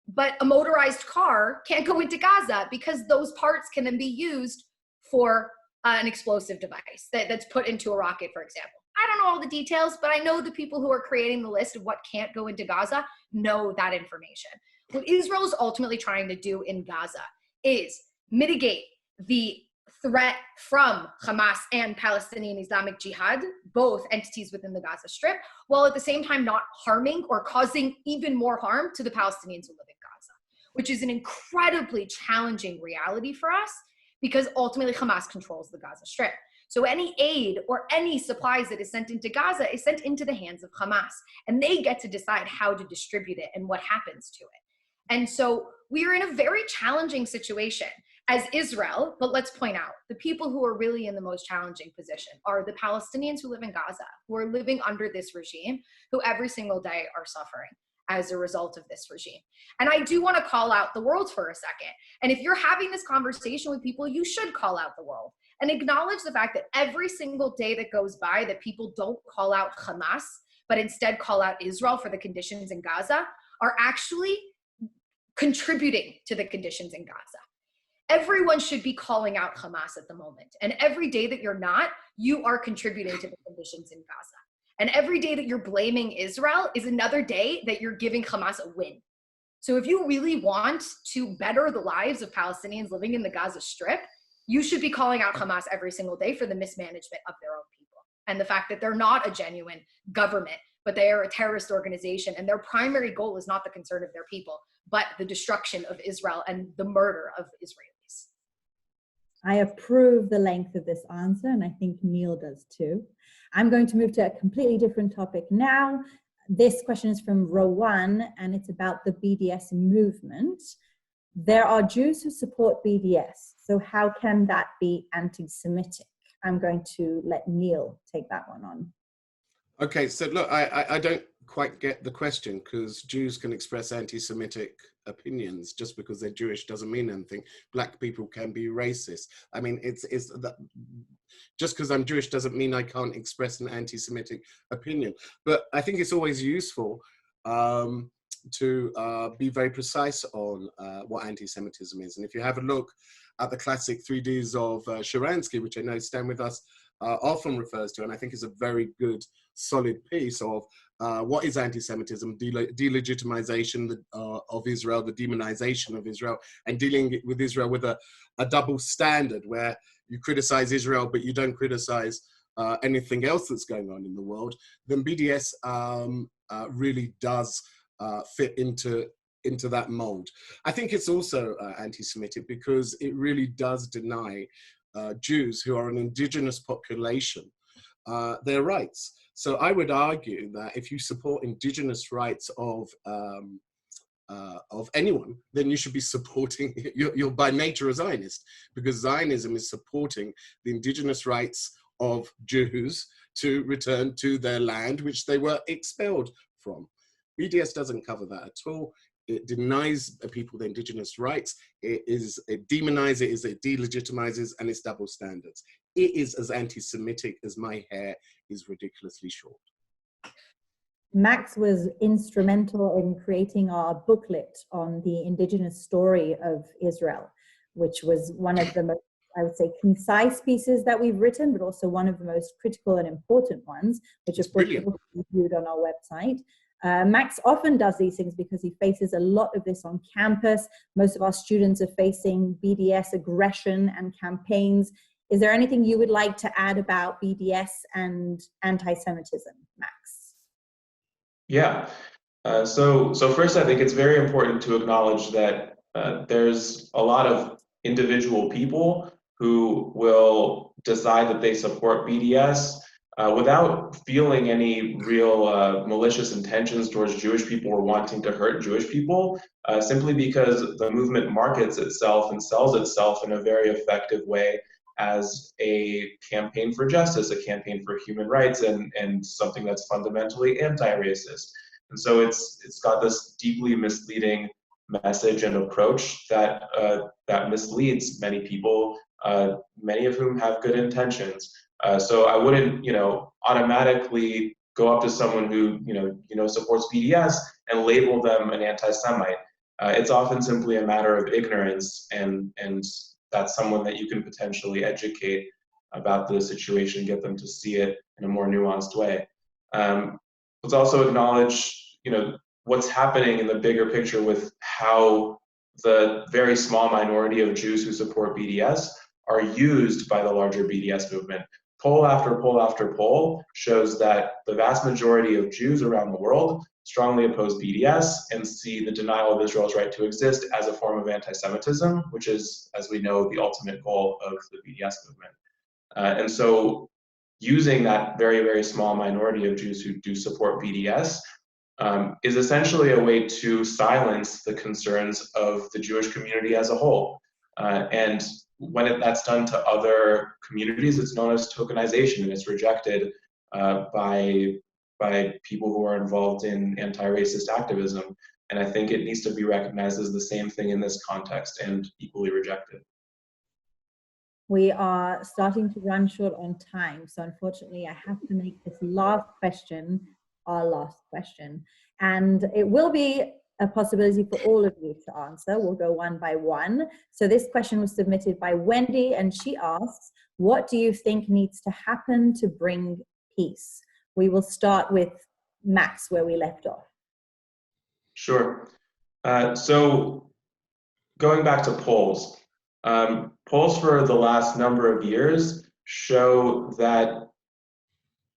but a motorized car can't go into Gaza because those parts can then be used for an explosive device that's put into a rocket, for example. I don't know all the details, but I know the people who are creating the list of what can't go into Gaza know that information. What Israel is ultimately trying to do in Gaza is mitigate the threat from Hamas and Palestinian Islamic Jihad, both entities within the Gaza Strip, while at the same time not harming or causing even more harm to the Palestinians who live in Gaza, which is an incredibly challenging reality for us because ultimately Hamas controls the Gaza Strip. So any aid or any supplies that is sent into Gaza is sent into the hands of Hamas, and they get to decide how to distribute it and what happens to it. And so we are in a very challenging situation as Israel, but let's point out, the people who are really in the most challenging position are the Palestinians who live in Gaza, who are living under this regime, who every single day are suffering as a result of this regime. And I do want to call out the world for a second. And if you're having this conversation with people, you should call out the world and acknowledge the fact that every single day that goes by that people don't call out Hamas, but instead call out Israel for the conditions in Gaza, are actually contributing to the conditions in Gaza. Everyone should be calling out Hamas at the moment. And every day that you're not, you are contributing to the conditions in Gaza. And every day that you're blaming Israel is another day that you're giving Hamas a win. So if you really want to better the lives of Palestinians living in the Gaza Strip, you should be calling out Hamas every single day for the mismanagement of their own people. And the fact that they're not a genuine government, but they are a terrorist organization. And their primary goal is not the concern of their people, but the destruction of Israel and the murder of Israelis. I approve the length of this answer, and I think Neil does too. I'm going to move to a completely different topic now. This question is from Rowan, and it's about the BDS movement. There are Jews who support BDS, so how can that be anti-Semitic? I'm going to let Neil take that one on. Okay, so look, I don't quite get the question, because Jews can express anti-Semitic opinions. Just because they're Jewish doesn't mean anything. Black people can be racist. I mean, it's that just because I'm Jewish doesn't mean I can't express an anti-Semitic opinion. But I think it's always useful to be very precise on what anti-Semitism is. And if you have a look at the classic 3Ds of Sharansky, which I know Stan with us often refers to, and I think is a very good, solid piece of what is anti-Semitism, delegitimization of Israel, the demonization of Israel, and dealing with Israel with a double standard where you criticize Israel, but you don't criticize anything else that's going on in the world, then BDS really does fit into that mold. I think it's also anti-Semitic because it really does deny Jews, who are an indigenous population, their rights. So I would argue that if you support indigenous rights of anyone, then you should be supporting, you're by nature a Zionist, because Zionism is supporting the indigenous rights of Jews to return to their land, which they were expelled from. BDS doesn't cover that at all. It denies people their indigenous rights. It demonizes, it delegitimizes, and it's double standards. It is as anti-Semitic as my hair is ridiculously short. Max was instrumental in creating our booklet on the indigenous story of Israel, which was one of the most, I would say, concise pieces that we've written, but also one of the most critical and important ones, which of course can be viewed on our website. Max often does these things because he faces a lot of this on campus. Most of our students are facing BDS aggression and campaigns. Is there anything you would like to add about BDS and anti-Semitism, Max? Yeah. So first, I think it's very important to acknowledge that there's a lot of individual people who will decide that they support BDS without feeling any real malicious intentions towards Jewish people or wanting to hurt Jewish people, simply because the movement markets itself and sells itself in a very effective way as a campaign for justice, a campaign for human rights, and something that's fundamentally anti-racist. And so it's got this deeply misleading message and approach that that misleads many people, many of whom have good intentions. So I wouldn't, automatically go up to someone who, supports BDS and label them an anti-Semite. It's often simply a matter of ignorance, and that's someone that you can potentially educate about the situation, get them to see it in a more nuanced way. Let's also acknowledge, what's happening in the bigger picture with how the very small minority of Jews who support BDS are used by the larger BDS movement. Poll after poll after poll shows that the vast majority of Jews around the world strongly oppose BDS and see the denial of Israel's right to exist as a form of anti-Semitism, which is, as we know, the ultimate goal of the BDS movement. And so using that very, very small minority of Jews who do support BDS is essentially a way to silence the concerns of the Jewish community as a whole. And when that's done to other communities, it's known as tokenization, and it's rejected by people who are involved in anti-racist activism. And I think it needs to be recognized as the same thing in this context and equally rejected. We are starting to run short on time, so unfortunately I have to make this last question our last question. And it will be a possibility for all of you to answer. We'll go one by one. So this question was submitted by Wendy, and she asks, what do you think needs to happen to bring peace? We will start with Max, where we left off. Sure. So going back to polls, polls for the last number of years show that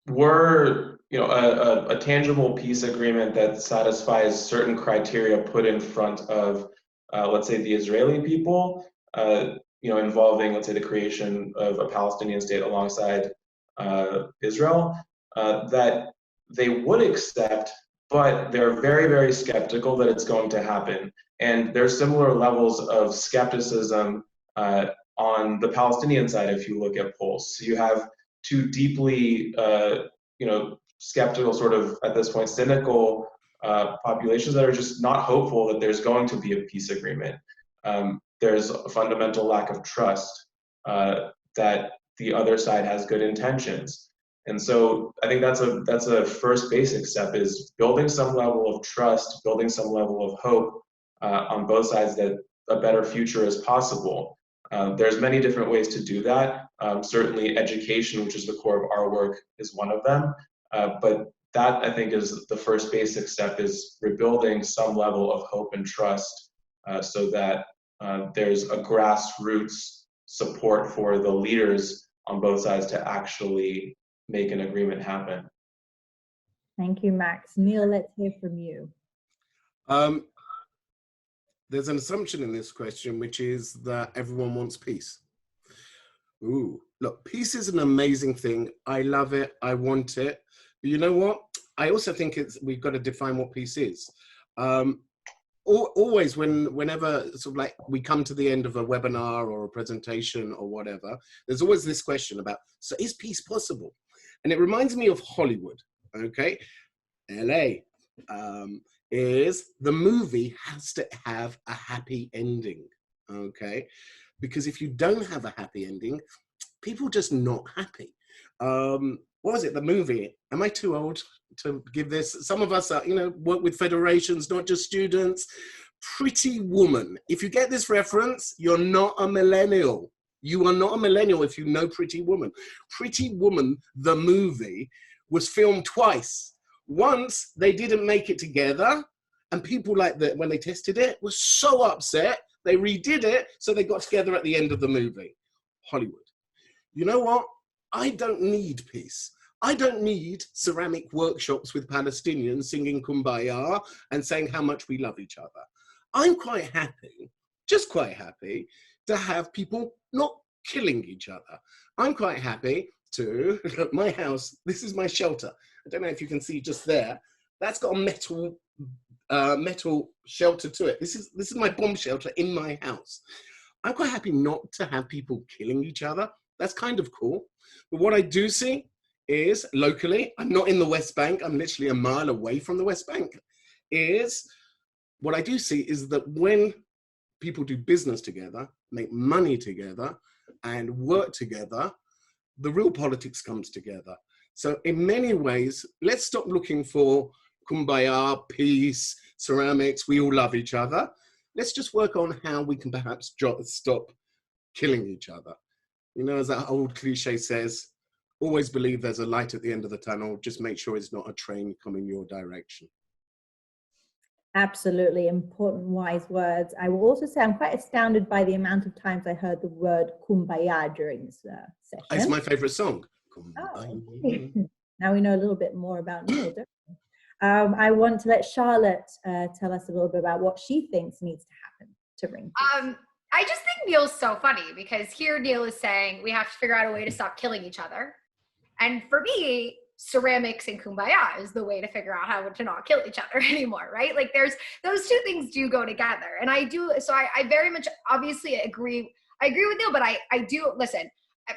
a tangible peace agreement that satisfies certain criteria put in front of, let's say, the Israeli people, involving, let's say, the creation of a Palestinian state alongside Israel, that they would accept, but they're very, very skeptical that it's going to happen. And there's similar levels of skepticism on the Palestinian side if you look at polls. So you have two deeply, skeptical, sort of at this point cynical populations that are just not hopeful that there's going to be a peace agreement. There's a fundamental lack of trust that the other side has good intentions. And so I think that's a first basic step, is building some level of trust, building some level of hope on both sides that a better future is possible. There's many different ways to do that. Certainly education, which is the core of our work, is one of them. But that, I think, is the first basic step, is rebuilding some level of hope and trust so that there's a grassroots support for the leaders on both sides to actually make an agreement happen. Thank you, Max. Neil, let's hear from you. There's an assumption in this question, which is that everyone wants peace. Ooh, look, peace is an amazing thing. I love it. I want it. But you know what? I also think we've got to define what peace is. Always whenever sort of like we come to the end of a webinar or a presentation or whatever, there's always this question about, so is peace possible? And it reminds me of Hollywood, okay? LA. Is the movie has to have a happy ending, okay? Because if you don't have a happy ending, people are just not happy. What was it, the movie? Am I too old to give this? Some of us are, work with federations, not just students. Pretty Woman. If you get this reference, you're not a millennial. You are not a millennial if you know Pretty Woman. Pretty Woman, the movie, was filmed twice. Once they didn't make it together, and people when they tested it were so upset, they redid it, so they got together at the end of the movie. Hollywood. You know what? I don't need peace. I don't need ceramic workshops with Palestinians singing Kumbaya and saying how much we love each other. I'm quite happy, just quite happy, to have people not killing each other. I'm quite happy to, look, my house, this is my shelter. I don't know if you can see just there. That's got a metal shelter to it. This is my bomb shelter in my house. I'm quite happy not to have people killing each other. That's kind of cool. But what I do see is locally, I'm not in the West Bank, I'm literally a mile away from the West Bank, what I do see is that when people do business together, make money together, and work together, the real politics comes together. So in many ways, let's stop looking for kumbaya, peace, ceramics, we all love each other. Let's just work on how we can perhaps stop killing each other. As that old cliche says, always believe there's a light at the end of the tunnel, just make sure it's not a train coming your direction. Absolutely important, wise words. I will also say I'm quite astounded by the amount of times I heard the word kumbaya during this session. It's my favorite song. Oh, now we know a little bit more about Neil, don't we? I want to let Charlotte tell us a little bit about what she thinks needs to happen to bring peace. I just think Neil's so funny, because here Neil is saying we have to figure out a way to stop killing each other. And for me, ceramics and kumbaya is the way to figure out how to not kill each other anymore, right? Like there's those two things do go together. And I very much obviously agree with Neil, but I do, listen,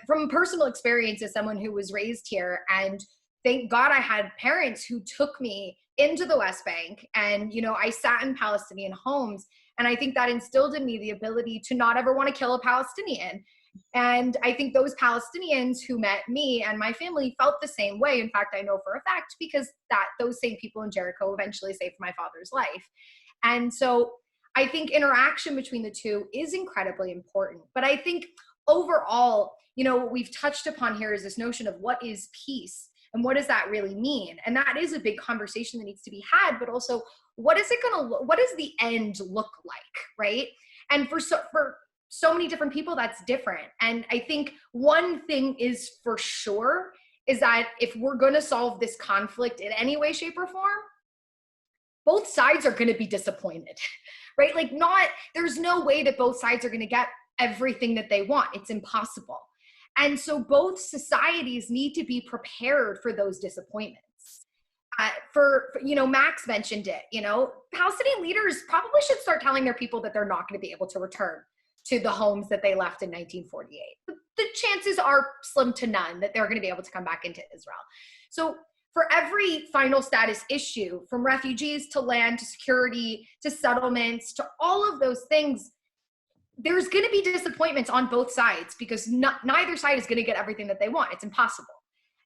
from personal experience as someone who was raised here, and thank God I had parents who took me into the West Bank, and, you know, I sat in Palestinian homes, and I think that instilled in me the ability to not ever want to kill a Palestinian. And I think those Palestinians who met me and my family felt the same way. In fact, I know for a fact, because those same people in Jericho eventually saved my father's life. And so I think interaction between the two is incredibly important. But I think overall, you know, what we've touched upon here is this notion of what is peace and what does that really mean? And that is a big conversation that needs to be had, but also what does the end look like, right? And for so many different people, that's different. And I think one thing is for sure is that if we're going to solve this conflict in any way, shape, or form, both sides are going to be disappointed, right? Like there's no way that both sides are going to get everything that they want. It's impossible. And so both societies need to be prepared for those disappointments. You know, Max mentioned it, you know, Palestinian leaders probably should start telling their people that they're not going to be able to return to the homes that they left in 1948. The chances are slim to none that they're going to be able to come back into Israel. So for every final status issue, from refugees to land to security to settlements to all of those things, there's going to be disappointments on both sides, because neither side is going to get everything that they want. It's impossible.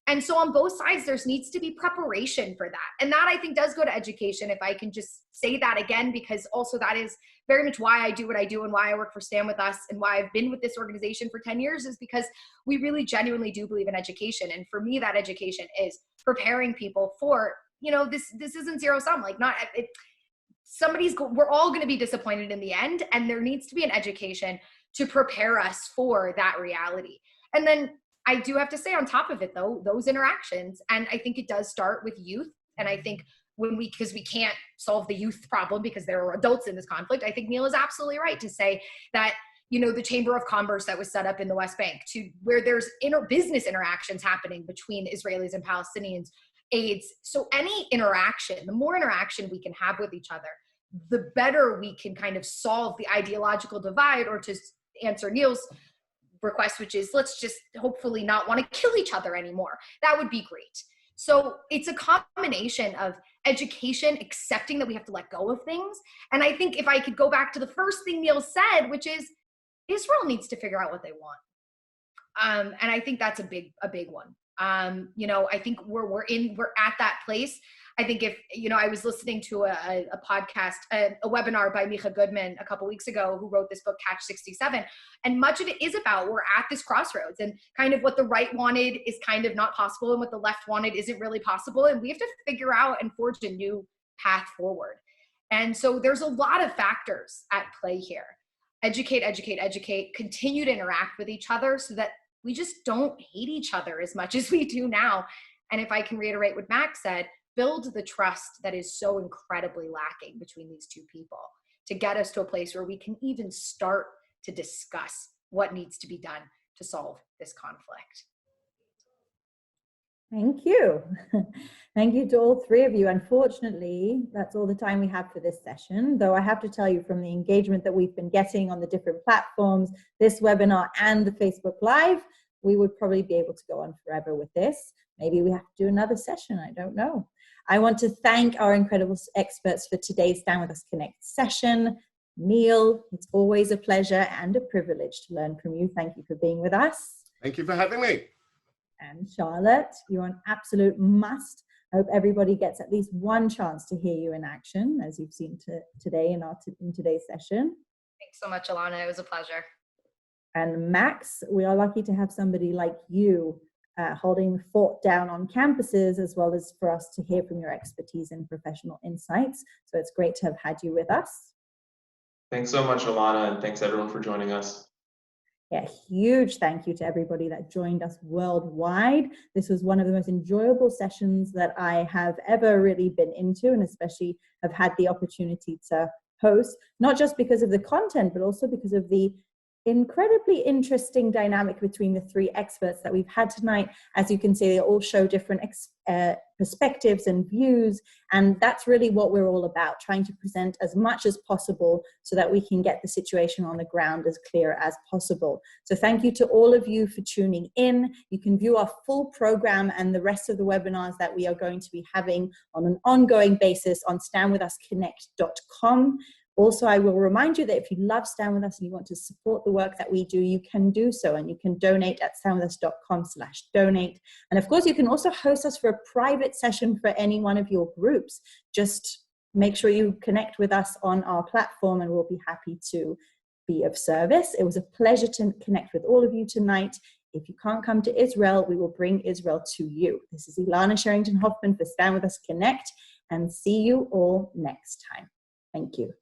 And so on both sides, there needs to be preparation for that. And that, I think, does go to education, if I can just say that again, because also that is very much why I do what I do and why I work for Stand With Us and why I've been with this organization for 10 years, is because we really genuinely do believe in education. And for me, that education is preparing people for, you know, this isn't zero sum. Like we're all going to be disappointed in the end. And there needs to be an education to prepare us for that reality. And then I do have to say, on top of it, though, those interactions, and I think it does start with youth. And I think because we can't solve the youth problem because there are adults in this conflict, I think Neil is absolutely right to say that, you know, the Chamber of Commerce that was set up in the West Bank, to where there's business interactions happening between Israelis and Palestinians, aids. So any interaction, the more interaction we can have with each other, the better we can kind of solve the ideological divide, or to answer Neil's request, which is let's just hopefully not want to kill each other anymore. That would be great. So it's a combination of education, accepting that we have to let go of things. And I think if I could go back to the first thing Neil said, which is Israel needs to figure out what they want. And I think that's a big one. You know, I think we're at that place. I think if, you know, I was listening to a podcast, a webinar by Micha Goodman a couple weeks ago, who wrote this book, Catch 67. And much of it is about, we're at this crossroads, and kind of what the right wanted is kind of not possible, and what the left wanted isn't really possible. And we have to figure out and forge a new path forward. And so there's a lot of factors at play here. Educate, continue to interact with each other so that we just don't hate each other as much as we do now. And if I can reiterate what Max said, build the trust that is so incredibly lacking between these two people to get us to a place where we can even start to discuss what needs to be done to solve this conflict. Thank you. Thank you to all three of you. Unfortunately, that's all the time we have for this session, though I have to tell you, from the engagement that we've been getting on the different platforms, this webinar and the Facebook Live, we would probably be able to go on forever with this. Maybe we have to do another session, I don't know. I want to thank our incredible experts for today's Stand With Us Connect session. Neil, it's always a pleasure and a privilege to learn from you. Thank you for being with us. Thank you for having me. And Charlotte, you're an absolute must. I hope everybody gets at least one chance to hear you in action, as you've seen today in today's session. Thanks so much, Alana. It was a pleasure. And Max, we are lucky to have somebody like you holding the fort down on campuses, as well as for us to hear from your expertise and professional insights. So it's great to have had you with us. Thanks so much, Alana, and thanks everyone for joining us. Yeah, huge thank you to everybody that joined us worldwide. This was one of the most enjoyable sessions that I have ever really been into, and especially have had the opportunity to host, not just because of the content, but also because of the incredibly interesting dynamic between the three experts that we've had tonight. As you can see, they all show different perspectives and views, and that's really what we're all about, trying to present as much as possible so that we can get the situation on the ground as clear as possible. So thank you to all of you for tuning in. You can view our full program and the rest of the webinars that we are going to be having on an ongoing basis on standwithusconnect.com. Also, I will remind you that if you love Stand With Us and you want to support the work that we do, you can do so, and you can donate at standwithus.com/donate. And of course, you can also host us for a private session for any one of your groups. Just make sure you connect with us on our platform, and we'll be happy to be of service. It was a pleasure to connect with all of you tonight. If you can't come to Israel, we will bring Israel to you. This is Ilana Sherrington-Hoffman for Stand With Us Connect, and see you all next time. Thank you.